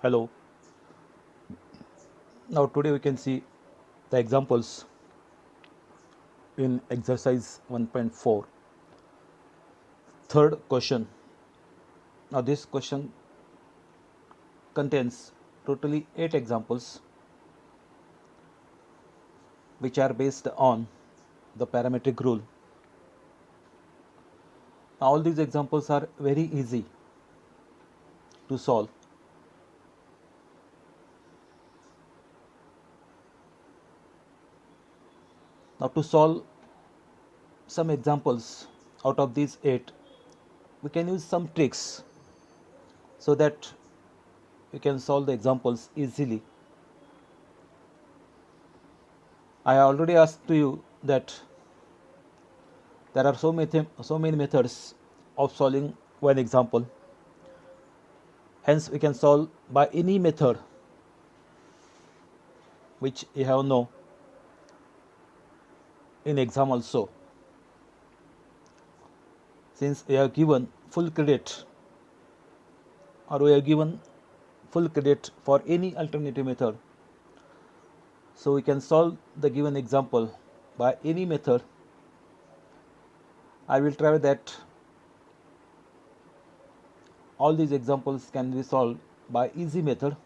Hello. Now today we can see the examples in exercise 1.4. Third question. Now this question contains totally 8 examples which are based on the parametric rule. Now all these examples are very easy to solve. Now to solve some examples out of these 8, we can use some tricks so that we can solve the examples easily. I already asked to you that there are so many methods of solving one example. Hence, we can solve by any method which you have know in exam also. Since we are given full credit or we are given full credit for any alternative method, so we can solve the given example by any method. I will try that all these examples can be solved by easy method.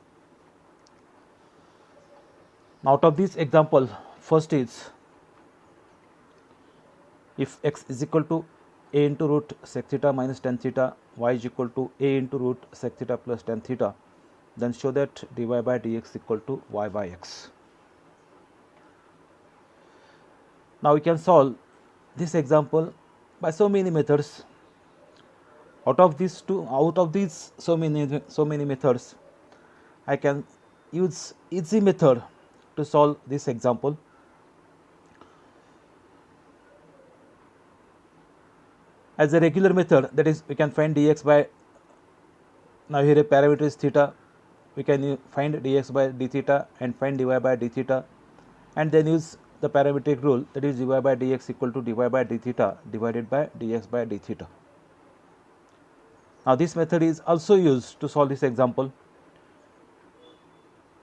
Now, out of this example, first is if x is equal to a into root sec theta minus tan theta, y is equal to a into root sec theta plus tan theta, then show that dy by dx equal to y by x. Now we can solve this example by so many methods. Out of these so many methods, I can use easy method to solve this example. As a regular method, that is, we can find dx by, now here a parameter is theta, we can find dx by d theta and find dy by d theta, and then use the parametric rule, that is dy by dx equal to dy by d theta divided by dx by d theta. Now this method is also used to solve this example,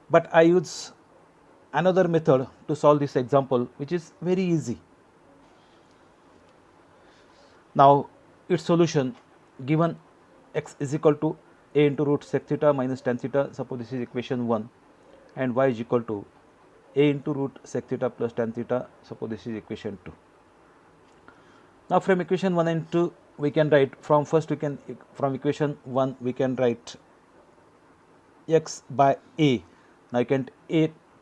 but I use another method to solve this example which is very easy. Now its solution, given x is equal to a into root sec theta minus tan theta, suppose this is equation 1, and y is equal to a into root sec theta plus tan theta, suppose this is equation 2. Now from equation 1 and 2 we can write, from equation 1 we can write x by a. Now you can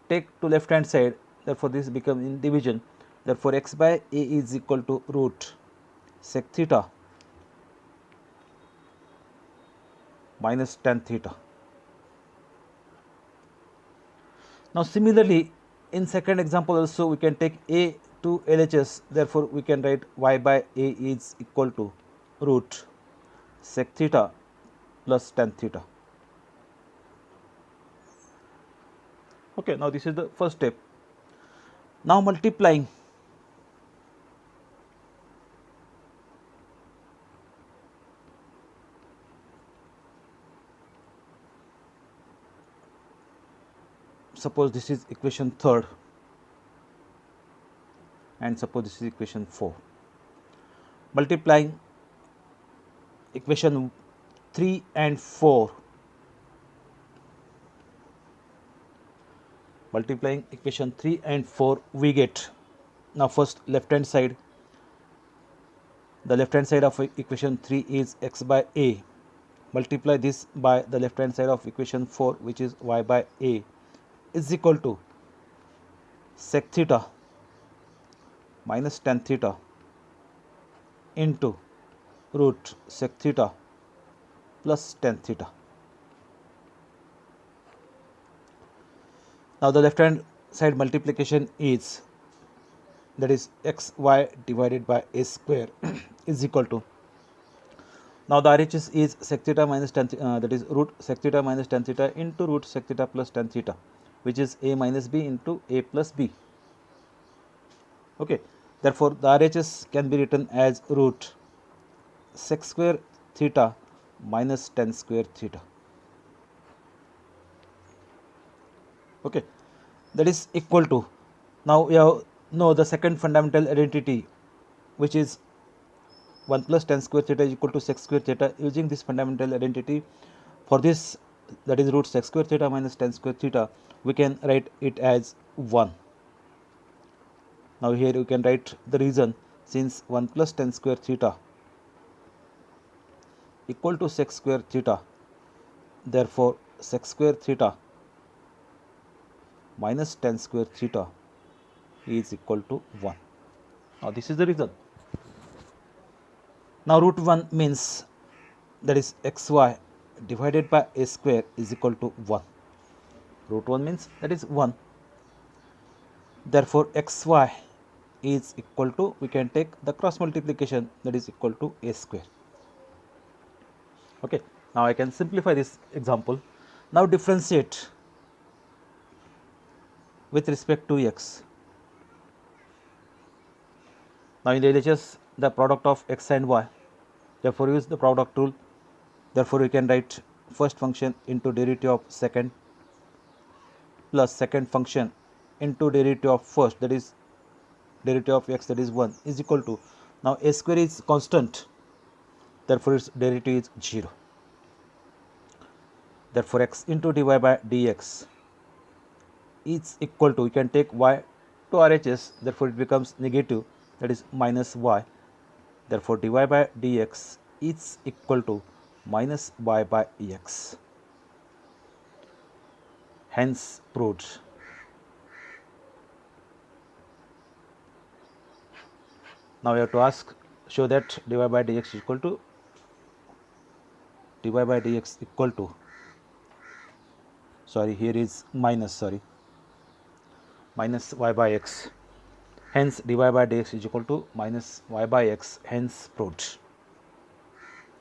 take to left hand side, therefore this becomes in division, therefore x by a is equal to root sec theta minus tan theta. Now similarly, in second example also we can take a to LHS, therefore we can write y by a is equal to root sec theta plus tan theta. Okay, now this is the first step. Now multiplying, suppose this is equation 3rd and suppose this is equation 4. Multiplying equation 3 and 4, multiplying equation 3 and 4 we get, now first left hand side, the left hand side of equation 3 is x by a, multiply this by the left hand side of equation 4 which is y by a is equal to sec theta minus tan theta into root sec theta plus tan theta. Now the left hand side multiplication is, that is xy divided by a square is equal to, now the RHS is sec theta minus tan that is root sec theta minus tan theta into root sec theta plus tan theta, which is a minus b into a plus b. Okay, therefore the RHS can be written as root sec square theta minus tan square theta. Okay, that is equal to, now we have know the second fundamental identity, which is 1 plus tan square theta is equal to sec square theta. Using this fundamental identity, for this, that is root sec square theta minus tan square theta, we can write it as 1. Now here you can write the reason, since 1 plus tan square theta equal to sec square theta, therefore sec square theta minus tan square theta is equal to 1. Now this is the reason. Now root 1 means, that is xy divided by a square is equal to 1. Root 1 means that is 1. Therefore xy is equal to, we can take the cross multiplication, that is equal to a square. Okay, now I can simplify this example. Now differentiate with respect to x. Now in the LHS, the product of x and y, therefore use the product rule. Therefore we can write first function into derivative of second plus second function into derivative of first, that is derivative of x, that is 1, is equal to, now a square is constant, therefore its derivative is 0. Therefore x into dy by dx is equal to, you can take y to RHS, therefore it becomes negative, that is minus y. Therefore dy by dx is equal to minus y by x. Hence proved. Now we have to ask, show that dy by dx equal to, dy by dx equal to, sorry, here is minus, minus y by x. Hence dy by dx is equal to minus y by x, hence proved.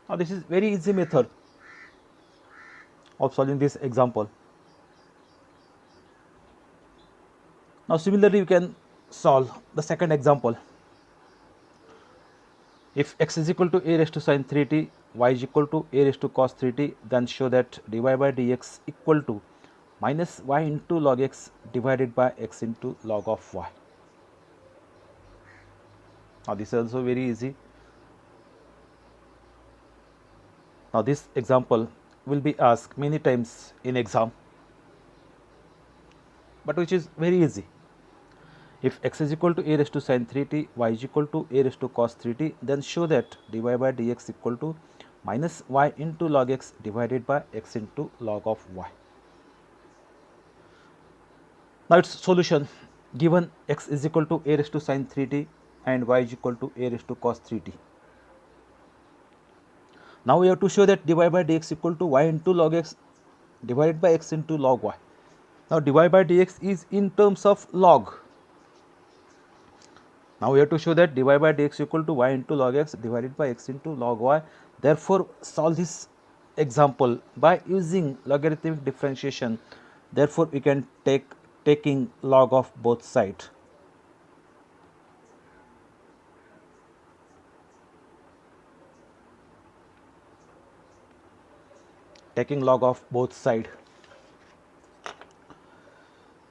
Now this is very easy method of solving this example. Now similarly you can solve the second example. If x is equal to a raised to sin 3t, y is equal to a raised to cos 3t, then show that dy by dx equal to minus y into log x divided by x into log of y. Now this is also very easy. Now this example will be asked many times in exam, but which is very easy. If x is equal to a raised to sin 3t, y is equal to a raised to cos 3t, then show that dy by dx equal to minus y into log x divided by x into log of y. Now its solution, given x is equal to a raised to sin 3t and y is equal to a raised to cos 3t. Now we have to show that dy by dx equal to y into log x divided by x into log y. Now dy by dx is in terms of log. Now we have to show that dy by dx equal to y into log x divided by x into log y. Therefore solve this example by using logarithmic differentiation. Therefore we can taking log of both sides. Taking log of both sides.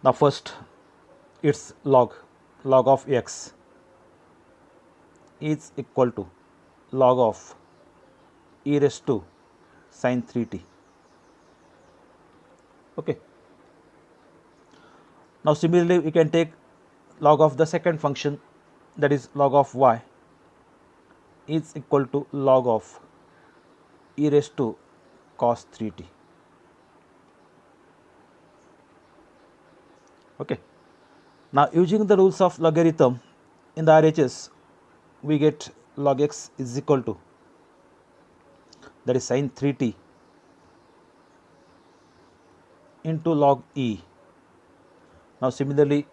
Now first its log of x is equal to log of e raised to sin 3t. Okay. Now similarly we can take log of the second function, that is log of y is equal to log of e raised to cos 3t. Okay. Now using the rules of logarithm in the RHS, we get log x is equal to, that is sin 3t into log e. Now similarly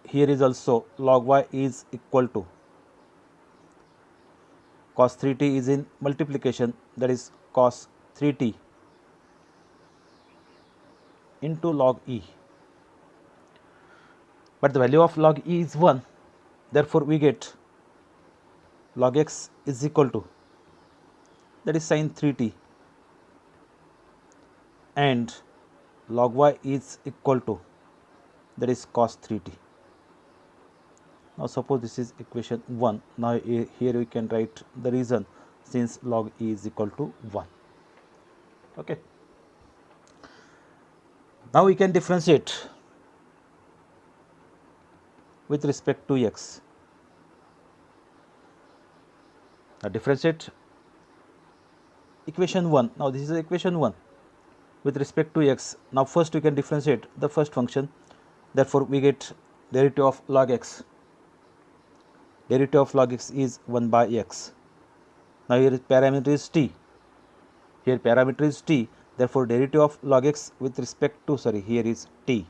here is also log y is equal to cos 3t is in multiplication, that is cos 3t into log e. But the value of log e is 1, therefore we get log x is equal to, that is sin 3t, and log y is equal to that is cos 3t. Now suppose this is equation 1. Now here we can write the reason, since log e is equal to 1. Okay. Now we can differentiate with respect to x. Now differentiate equation 1. Now this is equation 1 with respect to x. Now first we can differentiate the first function. Therefore we get derivative of log x. Derivative of log x is 1 by x. Now here parameter is t. Here parameter is t. Therefore derivative of log x with respect to, here is t,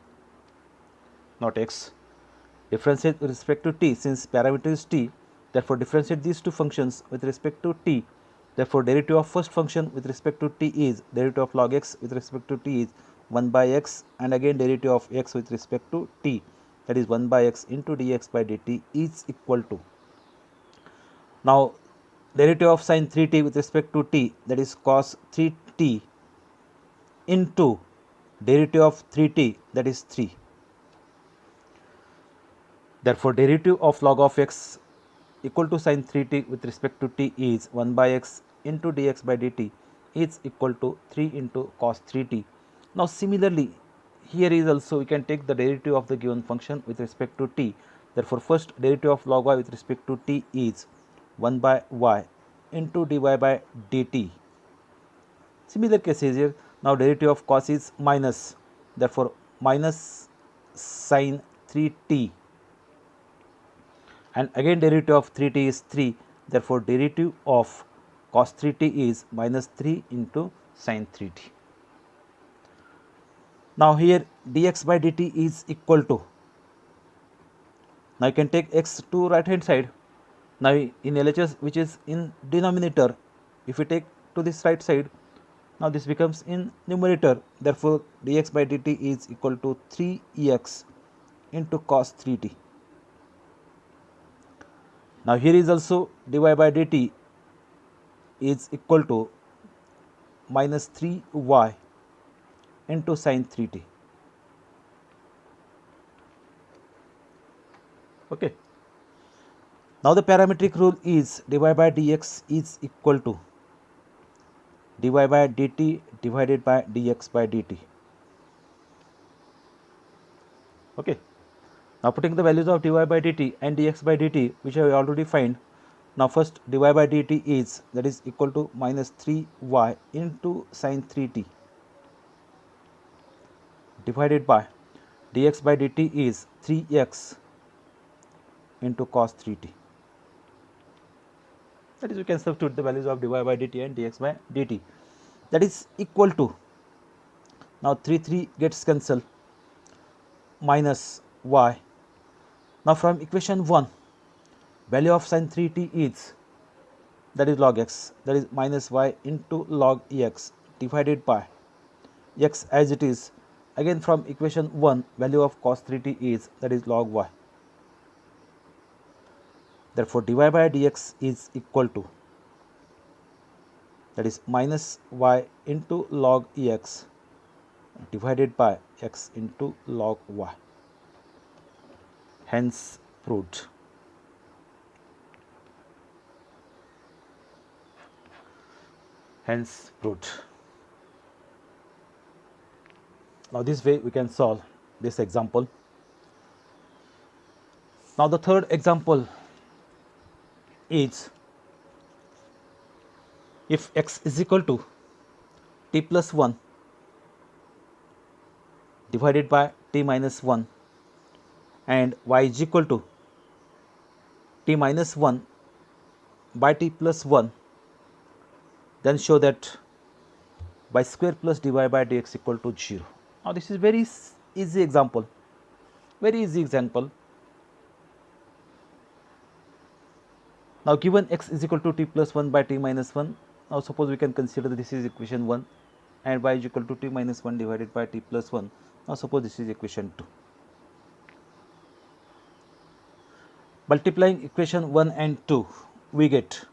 not x. Differentiate with respect to t, since parameter is t. Therefore differentiate these two functions with respect to t. Therefore derivative of first function with respect to t is derivative of log x with respect to t is 1 by x, and again derivative of x with respect to t, that is 1 by x into dx by dt is equal to, now derivative of sin 3t with respect to t, that is cos 3t into derivative of 3t, that is 3. Therefore derivative of log of x equal to sin 3t with respect to t is 1 by x into dx by dt is equal to 3 into cos 3t. Now similarly here is also we can take the derivative of the given function with respect to t. Therefore first derivative of log y with respect to t is 1 by y into dy by dt. Similar case is here. Now derivative of cos is minus, therefore minus sin 3t, and again derivative of 3t is 3, therefore derivative of cos 3t is minus 3 into sin 3t. Now here dx by dt is equal to, now you can take x to right hand side. Now in LHS which is in denominator, if we take to this right side, now this becomes in numerator. Therefore dx by dt is equal to 3x into cos 3t. Now here is also dy by dt is equal to minus 3y into sin 3t. Okay. Now the parametric rule is dy by dx is equal to dy by dt divided by dx by dt. Okay. Now putting the values of dy by dt and dx by dt, which I already find. Now first dy by dt is, that is equal to minus 3y into sin 3t divided by dx by dt is 3x into cos 3t. That is, we can substitute the values of dy by dt and dx by dt. That is equal to, now 3 gets cancelled, minus y. Now from equation 1, value of sin 3t is, that is log x, that is minus y into log x divided by x as it is. Again from equation 1, value of cos 3t is, that is log y. Therefore dy by dx is equal to, that is minus y into log x divided by x into log y. Hence proved. Hence proved. Now this way we can solve this example. Now the third example is, if x is equal to t plus 1 divided by t minus 1 and y is equal to t minus 1 by t plus 1, then show that y square plus dy by dx equal to 0. Now this is very easy example, very easy example. Now given x is equal to t plus 1 by t minus 1, now suppose we can consider that this is equation 1 and y is equal to t minus 1 divided by t plus 1. Now suppose this is equation 2. Multiplying equation 1 and 2, we get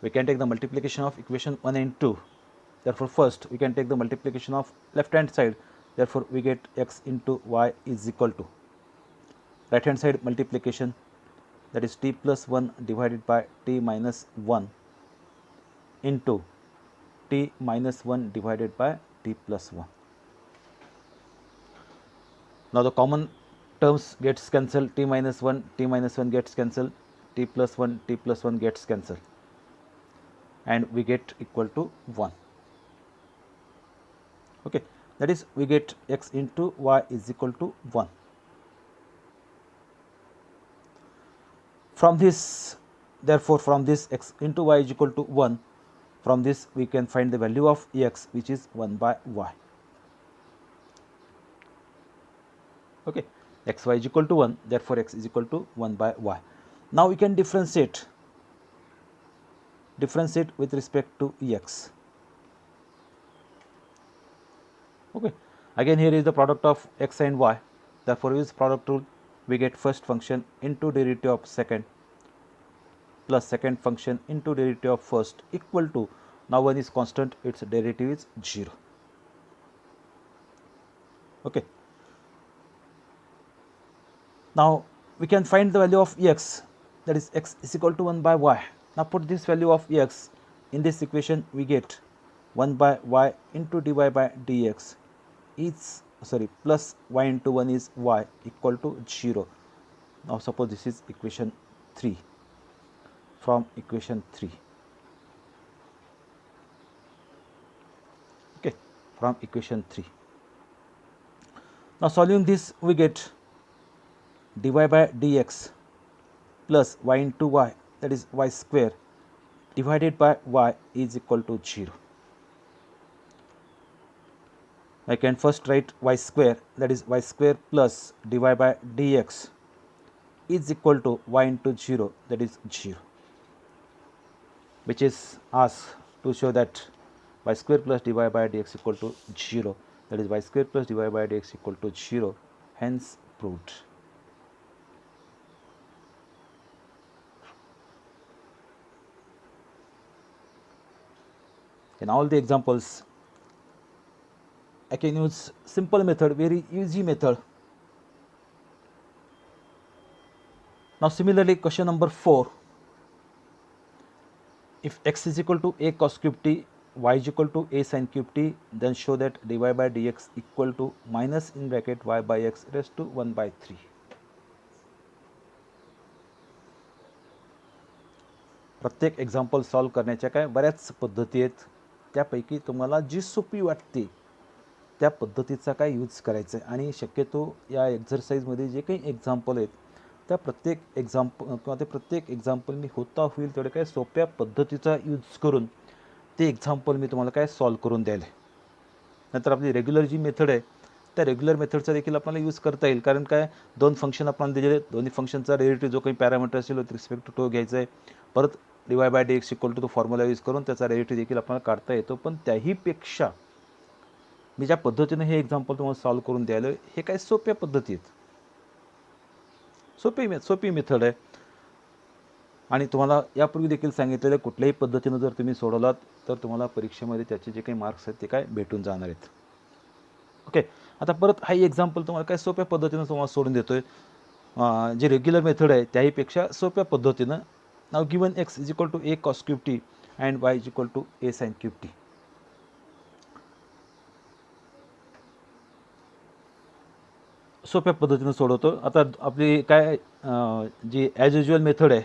We can take the multiplication of equation 1 and 2. Therefore, first we can take the multiplication of left hand side. Therefore, we get x into y is equal to right hand side multiplication, that is t plus 1 divided by t minus 1 into t minus 1 divided by t plus 1. Now, the common terms gets cancelled, t minus 1 gets cancelled, t plus 1 gets cancelled, and we get equal to 1. Okay, that is we get x into y is equal to 1. From this, therefore, from this x into y is equal to 1, from this we can find the value of x, which is 1 by y. Okay, x y is equal to 1, therefore x is equal to 1 by y. Now we can differentiate with respect to x. Okay, again here is the product of x and y, therefore use product rule. We get first function into derivative of second plus second function into derivative of first equal to, now one is constant, its derivative is 0. Okay, now we can find the value of x, that is x is equal to 1 by y. Now put this value of x in this equation, we get 1 by y into dy by dx is plus y into 1 is y equal to 0. Now suppose this is equation 3, from equation 3. Okay, from equation 3. Now solving this, we get dy by dx plus y into y, that is y square divided by y is equal to 0. I can first write y square, that is y square plus dy by dx is equal to y into 0, that is 0, which is asked to show that y square plus dy by dx equal to 0, that is y square plus dy by dx equal to 0, hence proved. In all the examples, I can use simple method, very easy method. Now similarly, question number 4, if x is equal to a cos cube t, y is equal to a sin cube t, then show that dy by dx equal to minus in bracket y by x raised to 1 by 3. प्रत्येक example solve करण्याच्या काय बऱ्याच पद्धती आहेत, त्यापैकी तुम्हाला जी सोपी वाटते त्या पद्धतीचा काय यूज करायचा आहे. आणि शक्यतो या एक्झरसाइजमध्ये जे काही एक्झाम्पल आहेत त्या प्रत्येक एक्झाम्पल मी होता होईल तेवढे काय सोप्या पद्धतीचा यूज करून ते एक्झाम्पल मी तुम्हाला काय सॉल्व करून द्यायला. नंतर आपली रेग्युलर जी मेथड आहे त्या रेग्युलर मेथडचा देखील आपल्याला यूज करता येईल, कारण काय दोन फंक्शन आपल्याला दिलेले आहेत, दोन्ही फंक्शनचा डेरिव्हेटिव्ह जो काही पॅरामीटर असेल विथ रिस्पेक्ट टू तो घ्यायचा आहे. परत dy by dx equal to तो फॉर्म्युला यूज करून त्याचा डेरिव्हेटिव्ह देखील आपल्याला काढता येतो. पण त्याहीपेक्षा मी ज्या पद्धतीने हे एक्झाम्पल तुम्हाला सॉल्व करून द्यायला हे काय सोप्या पद्धती आहेत, सोपी मेथड आहे. आणि तुम्हाला यापूर्वी देखील सांगितलेलं कुठल्याही पद्धतीनं जर तुम्ही सोडवलात तर तुम्हाला परीक्षेमध्ये त्याचे जे काही मार्क्स आहेत ते काय भेटून जाणार आहेत. ओके, आता परत हा एक्झाम्पल तुम्हाला काय सोप्या पद्धतीनं तुम्हाला सोडून देतोय, जे रेग्युलर मेथड आहे त्याहीपेक्षा सोप्या पद्धतीनं. Now given x is equal to a cos cube t and y is equal to a sin cube t. सोप्या पद्धतीनं सोडवतो. आता आपली काय जी ॲज युजल मेथड आहे,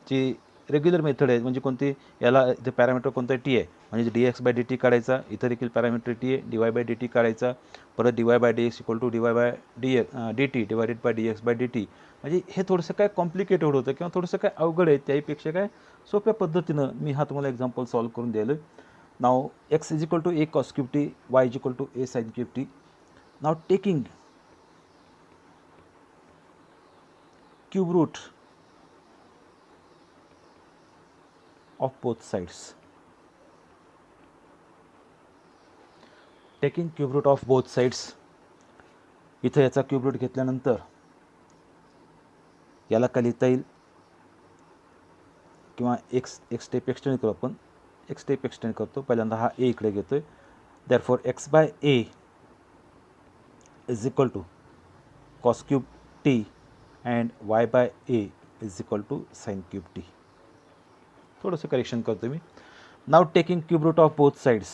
जी रेग्युलर मेथड आहे, म्हणजे कोणती, याला इथे पॅरामीटर कोणतं टी आहे, म्हणजे dx बाय dt काढायचा, इथं देखील पॅरामीटर टी आहे, dy बाय dt काढायचा, परत dy by dx equal to dy by dt divided by dx by dt. म्हणजे हे थोडंसं काय कॉम्प्लिकेटेड होतं किंवा थोडंसं काय अवघड आहे, त्याहीपेक्षा काय सोप्या पद्धतीनं मी हा तुम्हाला एक्झाम्पल सॉल्व करून द्यायला. Now x is equal to a cos cube t, y is equal to a sin cube t. Now taking cube root of both sides. Taking cube root of both sides, इथं याचा cube root घेतल्यानंतर याला काय लिहिता येईल, किंवा एक step extend करू, आपण एक स्टेप एक्सटेंड करतो. पहिल्यांदा हा ए इकडे घेतोय. Therefore x by a is equal to cos cube t and y by a is equal to sine cube t. थोडंसं करेक्शन करतो मी. Now taking cube root of both sides.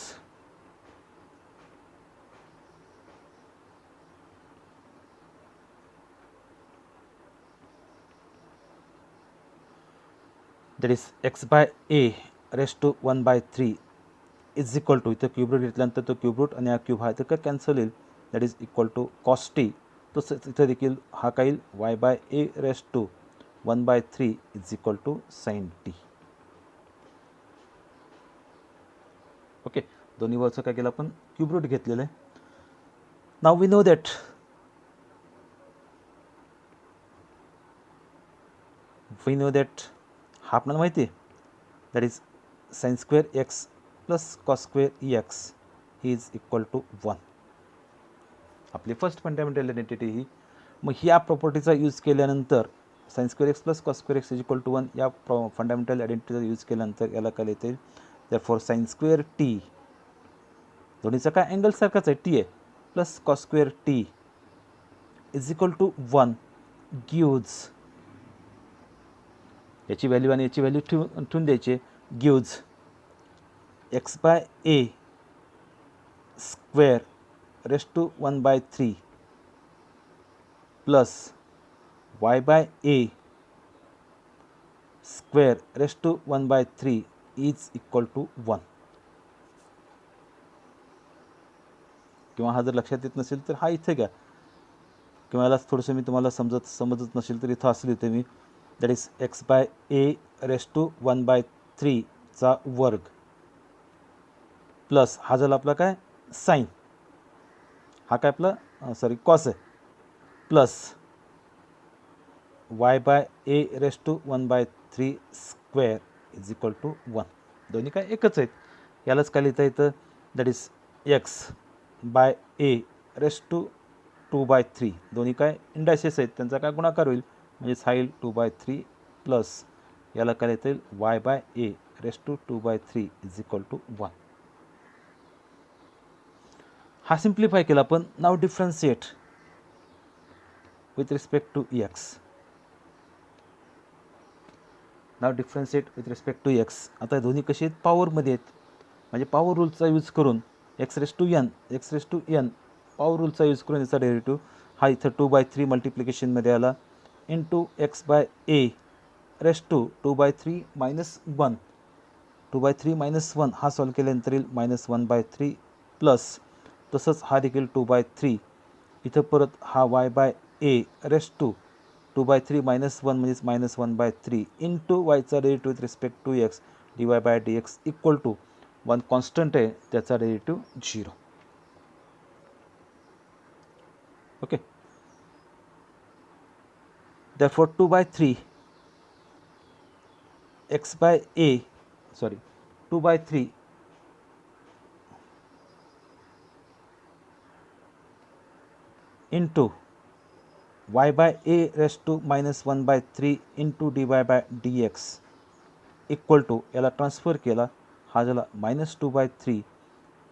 That is x by a raise to 1/3 is equal to, इथं cube root घेतल्यानंतर तो cube root आणि हा cube हा इथं का कॅन्सल होईल. That is equal to cos t. तसंच इथं देखील हा काय येईल, y by a raise to 1/3 is equal to sine t. Okay, दोन्ही वरचं काय केलं आपण, क्यूब रूट घेतलेलं आहे. नाव वी नो दॅट हा आपल्याला माहिती आहे. That is sine square x plus cos square e x is equal to 1. आपली फर्स्ट फंडामेंटल आयडेंटिटी ही. मग ह्या प्रॉपर्टीचा यूज केल्यानंतर sine square x plus cos square x is equal to 1 या फंडामेंटल आयडेंटिटीचा यूज केल्यानंतर याला काय येते, देअरफॉर साइन स्क्वेअर टी, दोन्हीचा काय अँगल सारखाच आहे, टी आहे, plus cos square t is equal to 1 gives, याची व्हॅल्यू आणि याची व्हॅल्यू ठेवून द्यायची, gives x by a square raise to 1/3 plus y by a square raise to 1/3 is equal to 1. किंवा हा जर लक्षात येत नसेल तर हा इथे घ्या, किंवा याला थोडंसं मी तुम्हाला समजत नसेल तर इथं असं लिहितो मी. That is x by a raise to 1/3 चा वर्ग प्लस हा झाला आपला काय साइन, हा काय आपला सॉरी कॉस आहे, plus y by a raise to 1/3 square is equal to 1. दोन्ही काय एकच आहेत. यालाच काय लिहिता येतं, that is x by a raise to 2/3, दोन्ही काय इंडायसेस आहेत, त्यांचा काय गुणाकार होईल, म्हणजे साईल 2/3 प्लस याला काय लिहिता येईल, y by a raise to 2/3 is equal to 1. हा सिम्प्लिफाय केला आपण. Now differentiate with respect to x. Now differentiate with respect to x. आता दोन्ही कसे आहेत, पॉवरमध्ये आहेत, म्हणजे पॉवर रूलचा यूज करून x raise to n power रूलचा यूज करून याचा डेरिव्हेटिव्ह हा इथं 2/3 मल्टिप्लिकेशनमध्ये आला into x by a raise to 2/3 minus 1, 2/3 minus 1 हा सॉल्व केल्यानंतर येईल -1/3 प्लस तसंच हा देखील 2/3, इथं परत हा y by a raise to 2/3 minus 1 म्हणजेच -1/3 इंटू वायचा derivative with respect to x dy by dx equal to 1 constant आहे, त्याचा derivative 0. Okay, therefore 2/3 x by a, sorry 2/3 into y by a raised to -1/3 into dy by dx equal to, याला transfer केला, हा झाला -2/3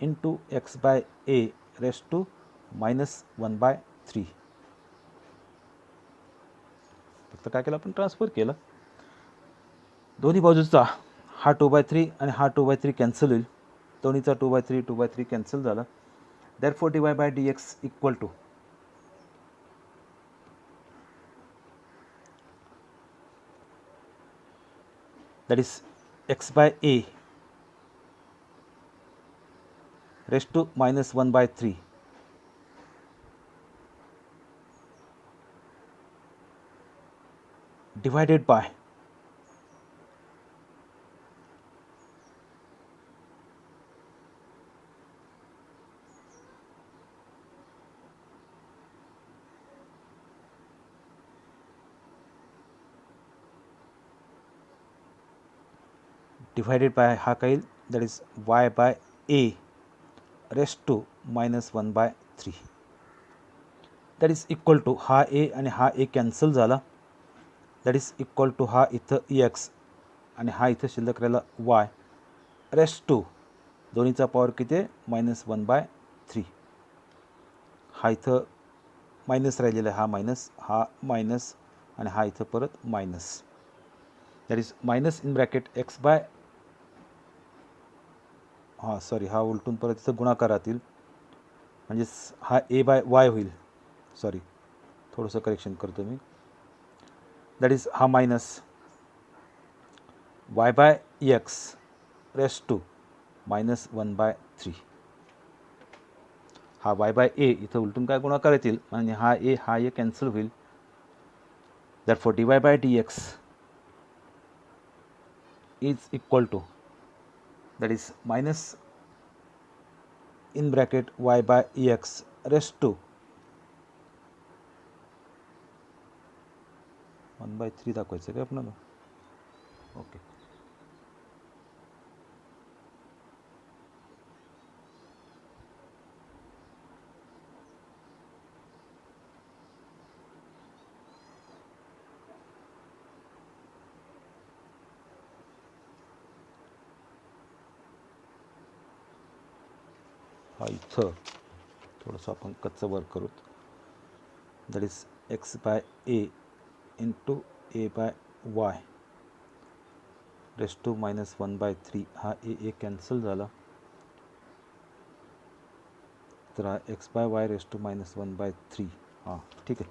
into x by a raise to -1/3. फक्त काय केलं आपण, ट्रान्सफर केलं. दोन्ही बाजूचा हा 2/3 आणि हा 2/3 कॅन्सल होईल, दोन्हीचा 2/3 कॅन्सल झाला. Therefore dy by dx equal to that is x by a raised to -1/3 divided by हा काय येईल, that is y by a raise to -1/3 that is equal to हा a आणि हा a कॅन्सल झाला, दॅट इज इक्वल टू हा इथं x आणि हा इथं शिल्लक राहिला वाय रेस्ट टू दोन्हीचा पॉवर किती आहे -1/3. हा इथं मायनस राहिलेला आहे, हा मायनस आणि हा इथं परत minus. That is minus in bracket x by हा उलटून परत इथं गुणाकारातील म्हणजेच हा ए बाय वाय होईल. सॉरी, थोडंसं करेक्शन करतो मी. दॅट इज हा minus y by x raised to -1/3. हा वाय बाय ए इथं उलटून काय गुणाकार येतील आणि हा ए कॅन्सल होईल. Therefore d y by d x is equal to that is minus in bracket y by x raised to 1/3 दाखवायचं काय आपल्याला. ओके, हा इथं थोडंसं आपण कच्चं वर्क करू. That is x by a into a by y raised to -1/3. हा ए कॅन्सल झाला, तर हा x by y raised to -1/3. हां ठीक आहे.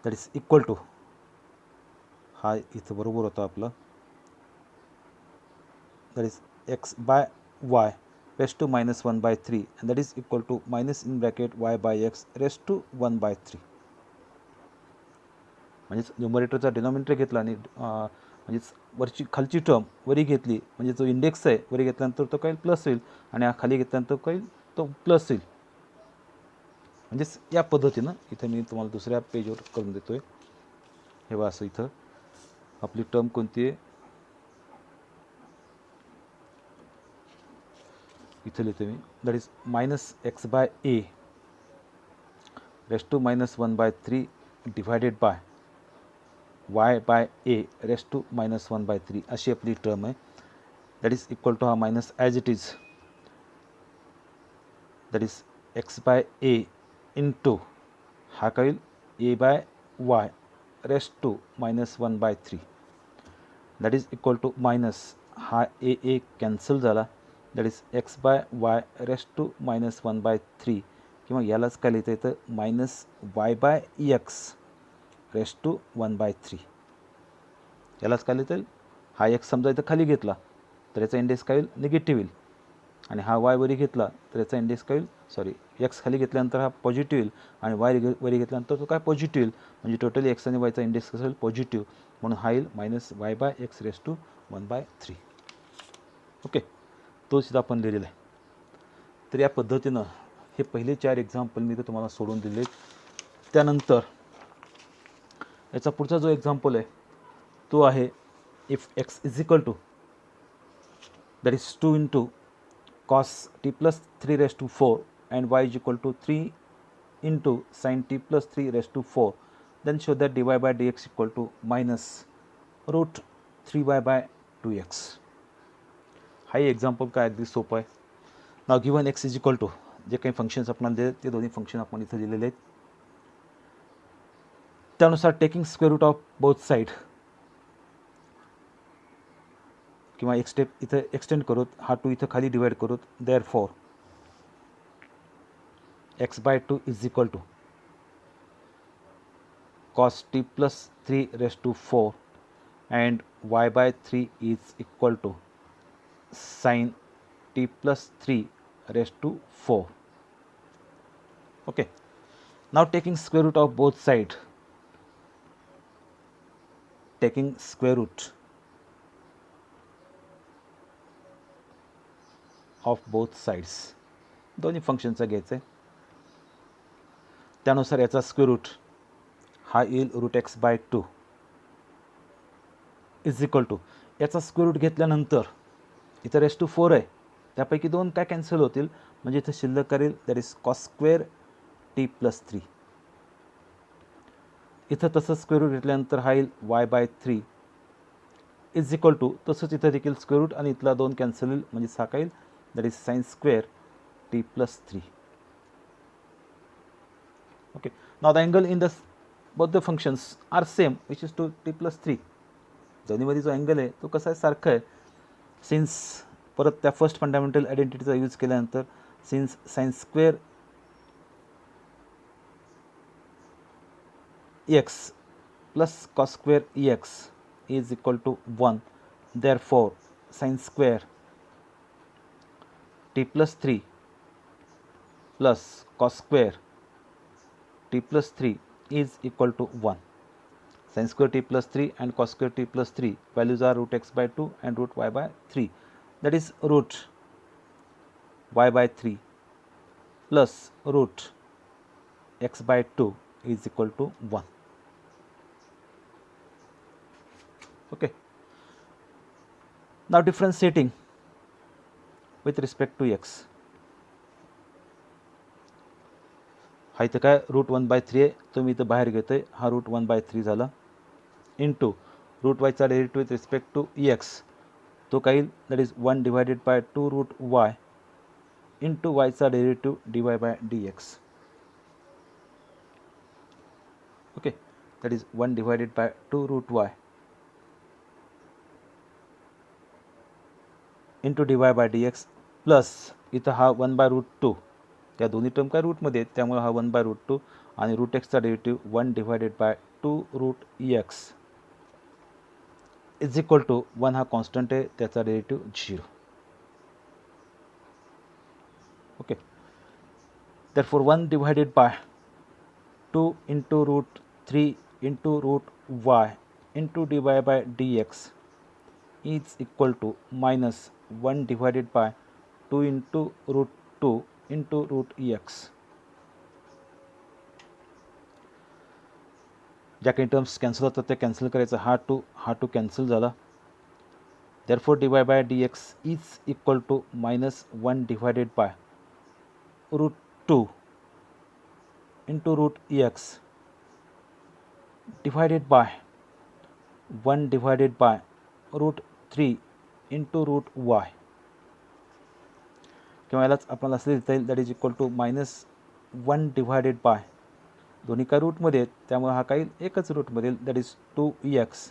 दॅट इज इक्वल टू हा इथं बरोबर होता आपलं. That is x by y raised to -1/3 and that is equal to minus in bracket y by x raised to 1/3. म्हणजेच न्युमरेटरचा डिनॉमिनेटर घेतला आणि म्हणजेच वरची खालची टर्म वरी घेतली, म्हणजे जो इंडेक्स आहे वरी घेतल्यानंतर तो काही प्लस होईल आणि हा खाली घेतल्यानंतर काही तो प्लस होईल. म्हणजेच या पद्धतीनं इथं मी तुम्हाला दुसऱ्या पेजवर करून देतो आहे. हे बघा, असं इथं आपली टर्म कोणती आहे इथं लिहितो मी. That is minus x by a raised to -1/3 divided by y by a raised to -1/3 अशी आपली टर्म आहे. दॅट इज इक्वल टू हा minus as it is. That is x by a into हा काय होईल a by y raised to -1/3. That is equal to minus हा a cancel झाला. That is x by y raised to -1/3 किंवा यालाच काय लिहिता येतं -y by x raised to 1/3. यालाच काय लिहिता येईल, हा एक्स समजा इथं खाली घेतला तर याचा इंडेक्स काय होईल निगेटिव्ह होईल आणि हा वाय वरी घेतला तर याचा इंडेक्स काय होईल एक्स खाली घेतल्यानंतर हा पॉझिटिव्ह येईल आणि वाय वरी घेतल्यानंतर तो काय पॉझिटिव्ह येईल. म्हणजे टोटली एक्स आणि वायचा इंडेक्स कसं होईल पॉझिटिव्ह, म्हणून हा येईल -y by x raised to 1/3. Okay, तो सुद्धा आपण लिहिलेला आहे. तर या पद्धतीनं हे पहिले 4 एक्झाम्पल मी तर तुम्हाला सोडून दिले. त्यानंतर याचा पुढचा जो एक्झाम्पल आहे तो आहे if x is equal to that is 2 into cos t plus 3 raised to 4 and y is equal to 3 into sin t plus 3 raised to 4, then show that dy by dx equal to minus root 3y by 2x. हा example काय अगदी सोपं आहे. Now given x is equal to जे काही functions आपल्याला दिले ते दोन्ही फंक्शन आपण इथे दिलेले आहेत. त्यानुसार taking square root of both side किंवा एक स्टेप इथं एक्सटेंड करूत, हा 2 इथं खाली डिवाइड करूत. Therefore x by 2 is equal to cos t plus 3 raised to 4 and y by 3 is equal to sin t plus 3 raised to 4. Okay, now taking square root of both sides, taking square root of both sides दोन्ही फंक्शनचा घ्यायचं आहे. त्यानुसार याचा square root हा येईल √x/2 is equal to याचा square root घेतल्यानंतर इथं रेस्ट टू 4 आहे, त्यापैकी 2 काय कॅन्सल होतील म्हणजे इथं शिल्लक करेल that is cos square t plus 3. इथं तसं स्क्वेअर रूट घेतल्यानंतर हा येईल y/3 इज इक्वल टू, तसंच इथं देखील स्क्वेअर रूट आणि इथला 2 कॅन्सल होईल, म्हणजे हा काय येईल, that is sine square t plus 3. Okay, now the angle in the both the functions are same which is two t plus 3. दोन्हीमध्ये जो अँगल आहे तो कसा आहे, सारखा आहे. सिन्स परत त्या फर्स्ट फंडामेंटल आयडेंटिटीचा यूज केल्यानंतर since sine square x plus cos square x is equal to 1, therefore sin square t plus 3 plus cos square t plus 3 is equal to 1. Sin square t plus 3 and cos square t plus 3 values are root x by 2 and root y by 3, that is root y by 3 plus root x by 2 is equal to 1. Okay, now differentiating with respect to x. हा इथं काय root 1/3 आहे, तो मी इथं बाहेर घेतोय, हा root 1/3 झाला, इंटू रूट वायचा derivative with respect to x, तो काय येईल, that is 1 divided by 2 root y into वायचा derivative d y by d x. Okay, that is 1 divided by 2 root y into d y by d x plus इथं हा 1/√2, त्या दोन्ही term काय रूटमध्ये आहेत, त्यामुळे हा 1/√2 आणि रूट एक्सचा derivative 1 divided by 2 root x is equal to 1, हा कॉन्स्टंट आहे, त्याचा derivative 0. Okay, therefore 1 divided by 2 into root 3 into root y into d y by d x is equal to minus 1 divided by 2 into root 2 into root x. ज्या काही terms cancel होतात ते cancel करायचं, हा two cancel झाला, therefore dy by dx is equal to minus 1 divided by root 2 into root x divided by 1 divided by root 3 into root y, किंवा यालाच आपल्याला असं लिहिता येईल, that is equal to minus 1 divided by, दोन्ही काय रूटमध्ये आहेत त्यामुळे हा काही एकच रूटमध्ये येईल, that is 2x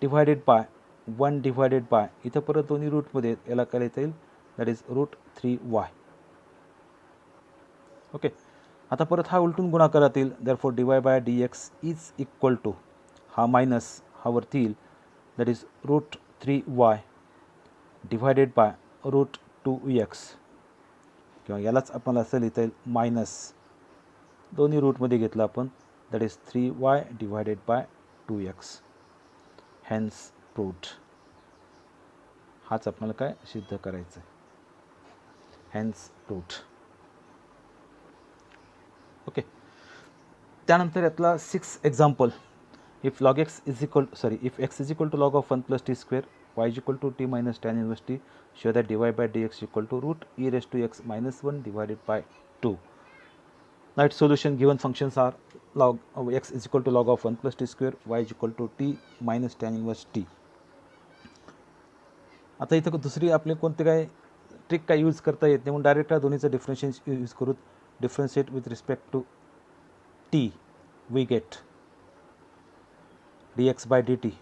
divided by 1 divided bye, इथं परत दोन्ही रूटमध्ये आहेत, याला काय लिहिता येईल, that is root 3y. Okay, आता परत हा उलटून गुणाकारात येईल, therefore dy by dx is equal to, हा मायनस हा वरती येईल, that is root 3y divided by root 2x, किंवा यालाच आपल्याला असं लिहिता येईल, मायनस दोन्ही रूटमध्ये घेतलं आपण, that is 3y divided bye 2x, hence proved. हाच आपल्याला काय सिद्ध करायचं आहे, हॅन्स प्रूव्ड. ओके, त्यानंतर यातला 6 example, if log x is equal if x is equal to log of 1 plus t square, y is equal to t minus tan inverse t, show that dy by dx equal to root e raised to x minus 1 divided by 2. Now its solution, given functions are log x is equal to log of 1 plus t square, y is equal to t minus tan inverse t. आता इथं दुसरी आपले कोणते काय trick काय use करता येत नाही, म्हणून डायरेक्ट दोन्हीचं डिफरन्शिएशन यूज करू. Differentiate with respect to t, we get dx by dt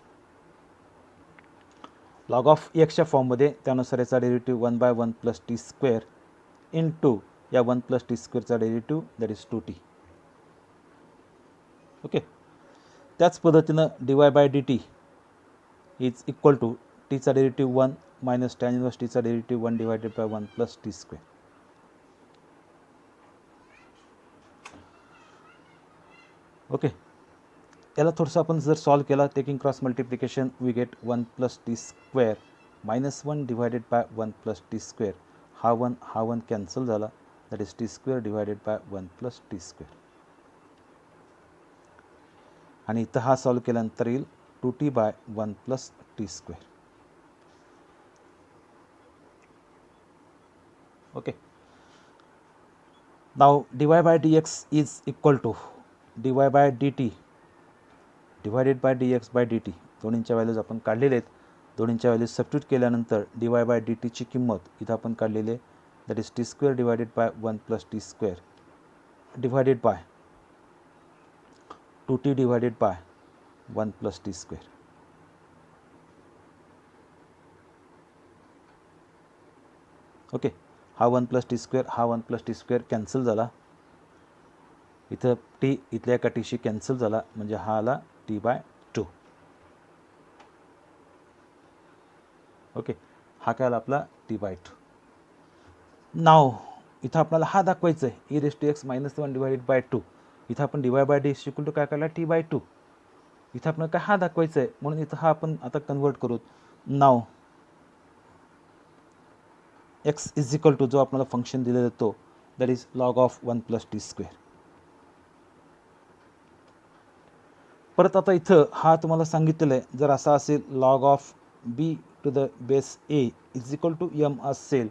log of एक्सच्या फॉर्ममध्ये, त्यानुसार याचा derivative 1/1 plus t square into या 1 प्लस टी स्क्वेअरचा derivative, that is 2t. Okay, त्याच पद्धतीनं dy by dt is equal to टीचा डेरिव्हेटिव्ह 1 मायनस टॅन इनवर्स टीचा derivative 1 divided by 1 plus t square. Okay, याला थोडंसं आपण जर सॉल्व केला, taking cross multiplication, we get 1 plus t square minus 1 divided by 1 plus t square, हा 1 cancel झाला, that is t square divided by 1 plus t square. आणि इथं हा सॉल्व केल्यानंतर येईल 2t by 1 plus t square. Okay, now dy by dx is equal to dy by dt divided by dx by dt. दोन्हींच्या values आपण काढलेले आहेत. दोन्हींच्या व्हॅल्यूज सबस्टिट्यूट केल्यानंतर dy बाय dt ची किंमत इथं आपण काढलेली आहे, that is t square divided by 1 plus t square divided by 2t divided by 1 plus t square. Okay, हा 1 प्लस टी स्क्वेअर हा 1 प्लस टी स्क्वेअर कॅन्सल झाला. इथं टी इथल्या एका टीशी कॅन्सल झाला, म्हणजे हा आला टी बाय 2. ओके, हा काय आला आपला टी बाय 2. नाव इथं आपल्याला हा दाखवायचं आहे e raise to x minus 1 divided by 2. इथं आपण d y by d equal to काय काढला टी बाय 2. इथं आपल्याला काय हा दाखवायचं आहे, म्हणून इथं हा आपण आता कन्वर्ट करू. नाव एक्स इज इक्वल टू जो आपल्याला फंक्शन दिलेला तो that is log of 1 plus t square. परत आता इथं हा तुम्हाला सांगितलेलं आहे, जर असा असेल log of b to the base a is equal to m असेल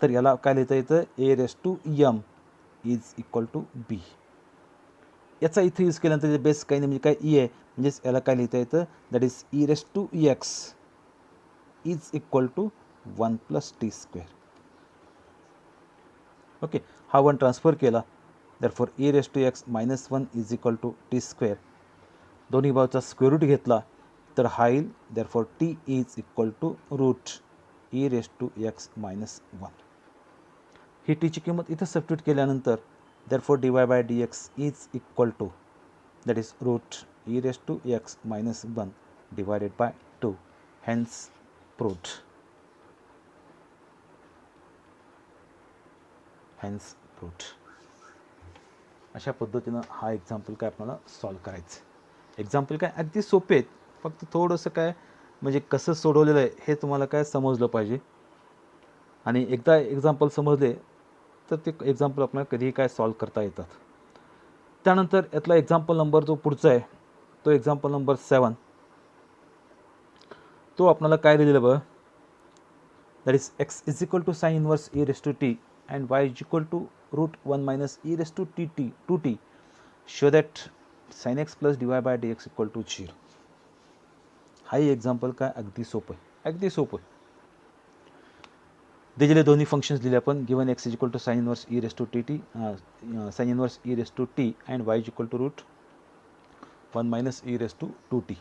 तर याला काय लिहिता येतं, a raise to m is equal to b. याचा इथं यूज केल्यानंतर बेस काही नाही म्हणजे काय ई आहे, म्हणजेच याला काय लिहिता येतं, that is e raise to x is equal to 1 plus t square. Okay, हा 1 ट्रान्सफर केला, therefore e raise to x minus 1 is equal to t square. दोन्ही बाजूचा स्क्वेअर रूट घेतला तर हा येईल, therefore t is equal to root e raise to x minus 1. ही टीची किंमत इथं सबस्टिट्यूट केल्यानंतर therefore dy by dx is equal to that is root e raised to x minus 1 divided by 2, hence proved. अशा पद्धतीनं हा example काय आपल्याला सॉल्व करायचं. एक्झाम्पल काय अगदी सोपे आहेत, फक्त थोडंसं काय म्हणजे कसं सोडवलेलं आहे हे तुम्हाला काय समजलं पाहिजे. आणि एकदा एक्झाम्पल समजले तर ते एक्झाम्पल आपल्याला कधीही काय सॉल्व करता येतात. त्यानंतर यातला एक्झाम्पल नंबर जो पुढचा आहे तो एक्झाम्पल नंबर 7. तो आपल्याला काय दिलेलं बघ, that is x is equal to sine inverse e raise to t and y is equal to root 1 minus e raise to t t 2t. Show that sine x plus d y by d x equal to 0. हाही example काय अगदी सोपं आहे, अगदी सोपं आहे. दिलेले दोन्ही फंक्शन्स दिले आपण, given x is equal to sine inverse e raise to t t sine inverse e raise to t and y is equal to root 1 minus e raise to 2t.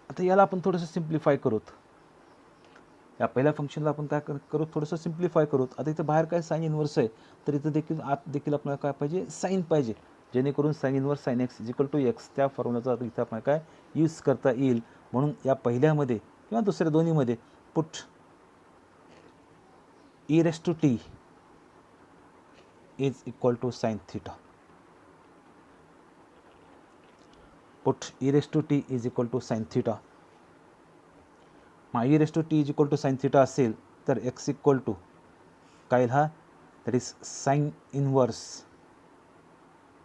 आता याला आपण थोडंसं सिम्प्लिफाय करूत. या पहिल्या फंक्शनला आपण काय करू, थोडंसं सिम्प्लिफाय करूत. आता इथं बाहेर काय साइन इनवर्स आहे तर इथं देखील आत देखील आपल्याला काय पाहिजे, साईन पाहिजे, जेणेकरून sine inverse sine x is equal to x त्या फॉर्म्युलाचा इथं आपल्याला काय यूज करता येईल. म्हणून या पहिल्यामध्ये किंवा दुसऱ्या दोन्हीमध्ये put e raise to t is equal to sine theta. Put e raise to t is equal to sine theta. मग e raise to t is equal to sine theta असेल तर एक्स इक्वल टू काय हा, that is sine inverse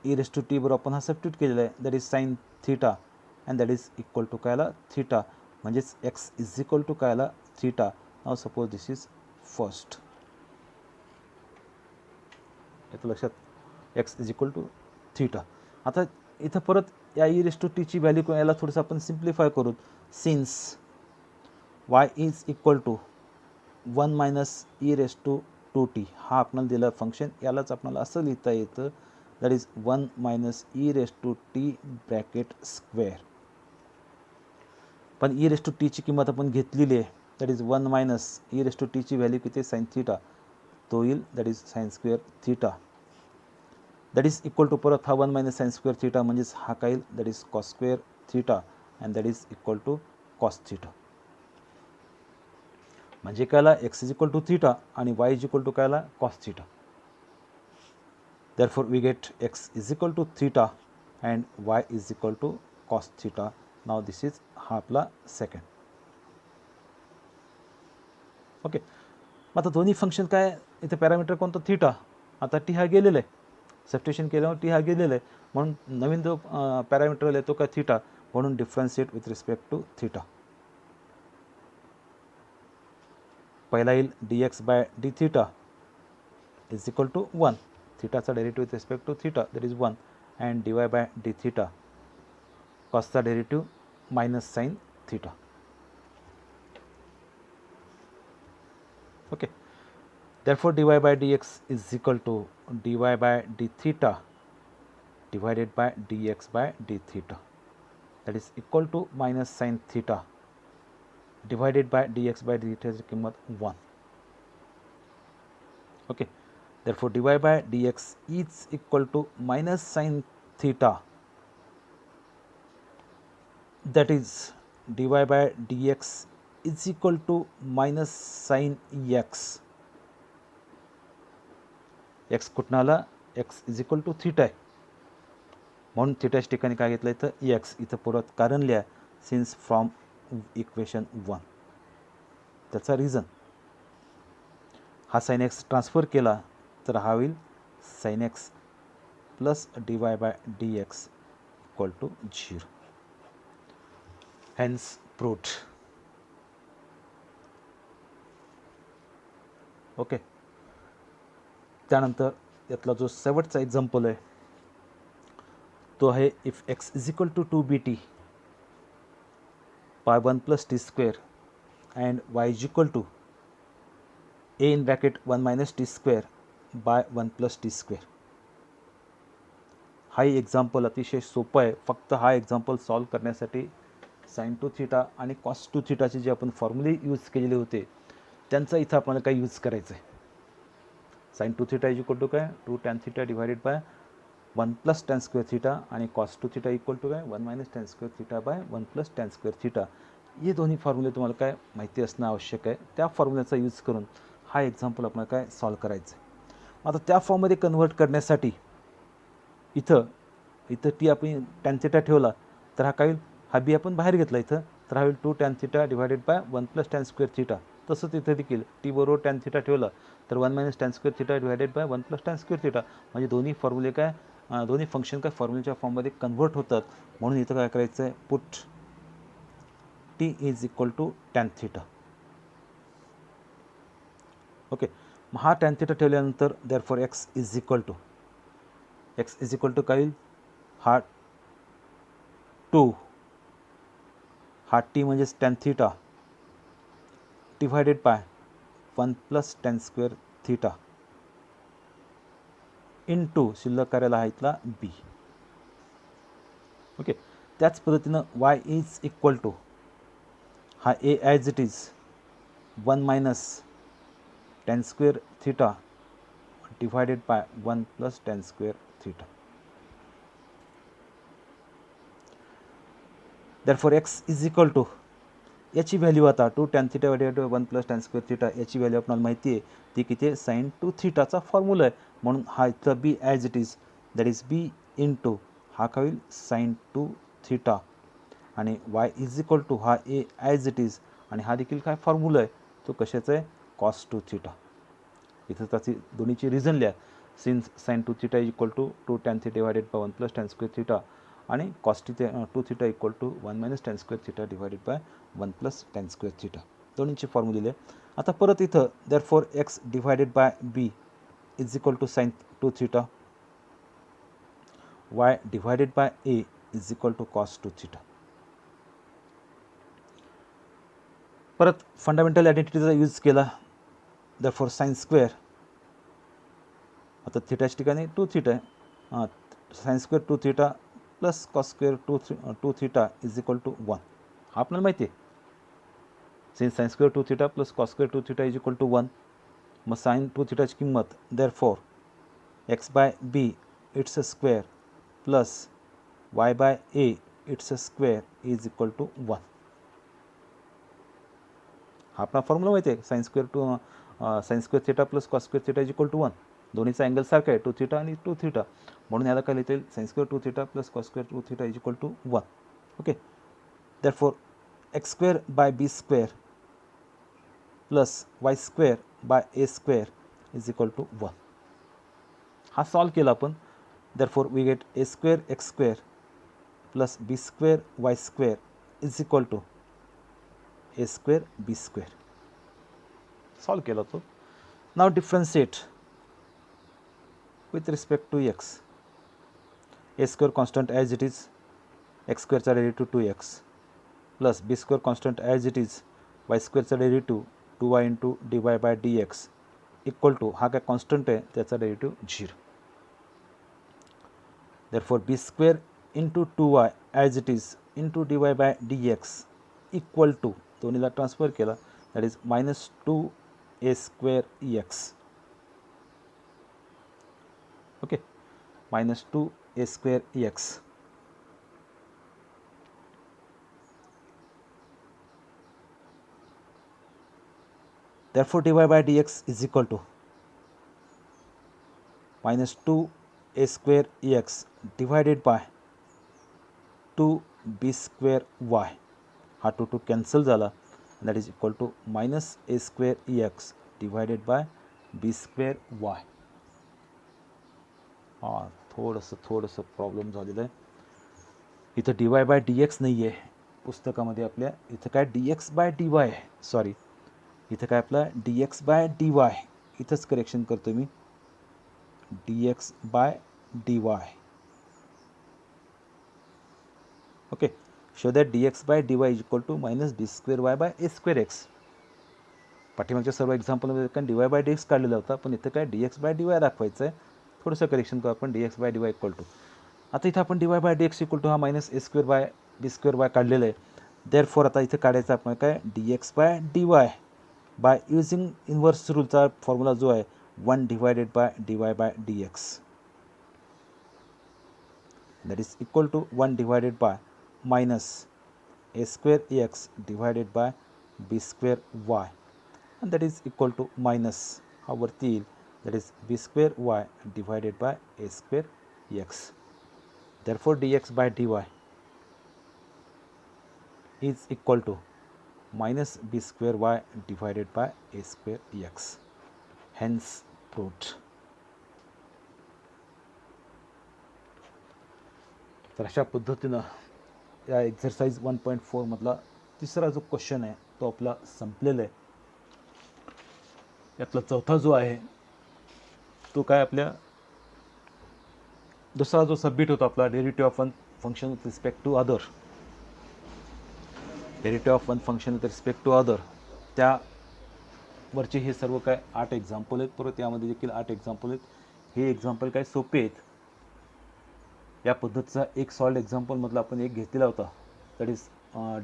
e raise to t बरोबर आपण हा substitute केलेला आहे, that is sine theta and that is equal to काय आला थीटा, म्हणजेच एक्स इज इक्वल टू काय आला theta. Now suppose this is first. याचं लक्षात x is equal to theta. आता इथं परत या ई रेस टू टीची व्हॅल्यू याला थोडंसं आपण सिम्प्लिफाय करू. Since y is equal to 1 minus e raise to 2t हा आपल्याला दिला फंक्शन, यालाच आपल्याला असं लिहिता येतं, that is 1 minus e raise to t bracket square. पण ई रेस टू टीची किंमत आपण घेतलेली आहे, that is 1 minus e raise to टीची व्हॅल्यू किती साइन थीटा, तो येईल that is sine square theta. That is equal to परत हा 1 मायनस साइन स्क्वेअर थीटा म्हणजेच हा काय येईल, that is cos square theta and that is equal to cos theta. म्हणजे कायला x is equal to theta आणि वाय इज इक्वल टू कायला cos theta. Therefore we get x is equal to theta and y is equal to cos theta. Now this is हा आपला second. Okay, आता दोन्ही function काय इथे parameter कोणतं theta. आता टी हा गेलेला आहे, सबस्टिट्यूशन केल्यावर टी हा गेलेला आहे, म्हणून नवीन जो पॅरामीटर आहे तो काय थीटा, म्हणून differentiate with respect to theta. पहिला येईल d x by d theta is equal to 1. थीटाचा derivative with respect to theta that is 1 and d y by d theta कॉसचा derivative minus sine theta. Okay, therefore dy by dx is equal to dy by d theta divided by dx by d theta, that is equal to minus sin theta divided by dx by d theta ची किंमत 1. Okay, therefore dy by dx is equal to minus sin theta, that is dy by dx is equal to minus sin x. x कुठनं आला, x is equal to theta आहे म्हणून थीटाच्या ठिकाणी काय घेतलं इथं एक्स, इथं परत कारण लिहा सिन्स फ्रॉम इक्वेशन 1. त्याचा रिझन हा साइन एक्स ट्रान्सफर केला तर हा होईल sine x plus d y by d x equal to 0. Hence proved. Okay, त्यानंतर यातला जो शेवटचा एक्झाम्पल आहे तो आहे if x is equal to 2bt by 1 plus t square and y is equal to a in bracket 1 minus t square by 1 plus t square. हाही example अतिशय सोपं आहे. फक्त हा एक्झाम्पल सॉल्व करण्यासाठी साइन टू थीटा आणि cos to थीटाचे जे आपण फॉर्म्युले use केलेले होते त्यांचा इथं आपल्याला काय यूज करायचं आहे. Sine two theta is equal to काय 2 tan theta divided by 1 plus tan square theta आणि cos two theta equal to काय 1 minus tan square theta by 1 plus tan square theta. हे दोन्ही फॉर्म्युले तुम्हाला काय माहिती असणं आवश्यक आहे. त्या फॉर्म्युल्याचा यूज करून हा एक्झाम्पल आपल्याला काय सॉल्व करायचं आहे. आता त्या फॉर्ममध्ये कन्वर्ट करण्यासाठी इथं टी आपण टॅन थीटा ठेवला तर हा काय होईल, हा बी आपण बाहेर घेतला इथं तर हा होईल 2 tan theta divided by 1 plus tan square theta. तसंच इथं देखील टी बरोबर टॅन थीटा ठेवला तर 1 minus tan square theta divided by 1 plus tan square theta. म्हणजे दोन्ही फॉर्म्युले काय दोन्ही फंक्शन काय फॉर्म्युलेच्या फॉर्ममध्ये कन्वर्ट होतात. म्हणून इथं काय करायचं आहे, put t is equal to tan theta. Okay, मग हा टॅन थीटा ठेवल्यानंतर therefore x is equal to काय होईल, हा 2 हा टी म्हणजेच tan theta divided by 1 plus tan square theta into शिल्लक करायला हा इथला बी. ओके, त्याच पद्धतीनं वाय इज इक्वल टू हा a as it is 1 minus tan square theta divided by 1 plus tan square theta. Therefore x is equal to याची value आता 2 tan theta divided by 1 plus tan square theta याची value आपल्याला माहिती आहे ती किती आहे, साइन टू थीटाचा फॉर्म्युला आहे. म्हणून हा इथं b as it is that is b into हा काय होईल साइन टू थीटा आणि वाय इज इक्वल टू हा ए ॲज इट इज आणि हा देखील काय फॉर्म्युला आहे तो कशाचा आहे कॉस टू थीटा. इथं त्याची दोन्हीची रिझन लिहा since sine two theta is equal to 2 tan theta divided by 1 plus tan square theta आणि cos two theta equal to 1 minus tan square theta divided by 1 plus tan square theta. दोन्हीचे फॉर्म्युले दिले. आता परत इथं therefore x divided by b is equal to sine two theta, y divided by a is equal to cos two theta. परत fundamental आयडेंटिटीचा use केला therefore sine square, आता थीटाच्या ठिकाणी 2 थीटा आहे, sine square 2 theta plus cos square 2 theta is equal to 1. हा आपल्याला माहिती आहे since sine square 2 theta plus cos square 2 theta is equal to 1. मग साइन 2 थीटाची किंमत therefore x by b it's a square plus y by a it's a square is equal to 1. हा आपला फॉर्म्युला माहिती आहे sine square theta plus cos square theta is equal to 1. दोन्हीचा angle सारखा आहे 2 थीटा आणि 2 थीटा म्हणून याला काय लिहिता येईल sine square 2 theta plus cos square 2 theta is equal to 1. Okay, therefore x square by b square plus y square by a square is equal to 1. हा सॉल्व केला आपण. Therefore we get a square x square plus b square y square is equal to a square b square. Solve केला तो. Now differentiate with respect to x. A square constant as it is, x square चा derivative 2x plus b square constant as it is, y स्क्वेअरचा derivative 2y into dy by dx equal to हा काय constant आहे त्याचा derivative 0. therefore b square into 2y as it is into dy by dx equal to दोन्हीला transfer केला that is minus 2a square x. Okay, minus 2a square x. therefore dy by dx is equal to minus 2a square x divided by 2b square y. हा 2 cancel झाला that is equal to minus a square x divided by b square y. हां, थोडंसं problem झालेलं आहे. इथं dy by dx नाही आहे पुस्तकामध्ये आपल्या, इथं काय dx बाय dy आहे. सॉरी, इथं काय आपला dx बाय dy, इथंच करेक्शन करतो मी, dx by dy. Okay, show that dx by dy is equal to minus b square y by a square x. पाठीमागच्या सर्व एक्झाम्पलमध्ये काय dy बाय dx काढलेला होता, पण इथं काय dx बाय dy दाखवायचं आहे. थोडंसं करेक्शन करू आपण, dx by dy equal to, आता इथं आपण dy by dx equal to हा minus a square by b square y काढलेलं आहे. देअरफॉर आता इथं काढायचं आपण काय dx by dy by using inverse रूलचा फॉर्म्युला जो आहे 1 divided by dy by dx, that is equal to 1 divided by minus a square x divided by b square y, and that is equal to minus हा वरती येईल, that is b square y divided by a square x. therefore dx by dy is equal to minus b square y divided by a square x. hence proved. तर अशा पद्धतीनं या exercise 1.4 मधला तिसरा जो क्वेश्चन आहे तो आपला संपलेला आहे. यातला चौथा जो आहे तो काय आपल्या दुसरा जो सबमिट होतो आपला derivative of one function with respect to other, derivative of one function with respect to other, त्यावरचे हे सर्व काय 8 एक्झाम्पल आहेत. परत यामध्ये देखील 8 एक्झाम्पल आहेत. हे एक्झाम्पल काय सोपे आहेत. या पद्धतीचा एक सॉल्ड एक्झाम्पलमधला आपण एक घेतलेला होता, that is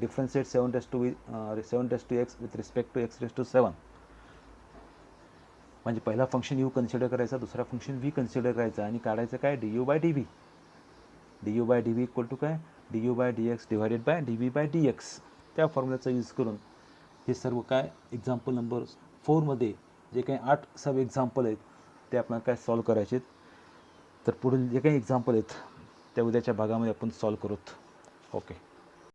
differentiate 7x with respect to x⁻⁷. म्हणजे पहिला फंक्शन यू कन्सिडर करायचा, दुसरा फंक्शन व्ही कन्सिडर करायचा आणि काढायचं काय du by dv. du by dv equal to काय du by dx divided by dv by dx. त्या फॉर्म्युल्याचा यूज करून हे सर्व काय एक्झाम्पल नंबर 4मध्ये जे काही 8 सब एक्झाम्पल आहेत ते आपण काय सॉल्व करायचे. तर पुढील जे काही एक्झाम्पल आहेत त्या उद्याच्या भागामध्ये आपण सॉल्व करूत. ओके.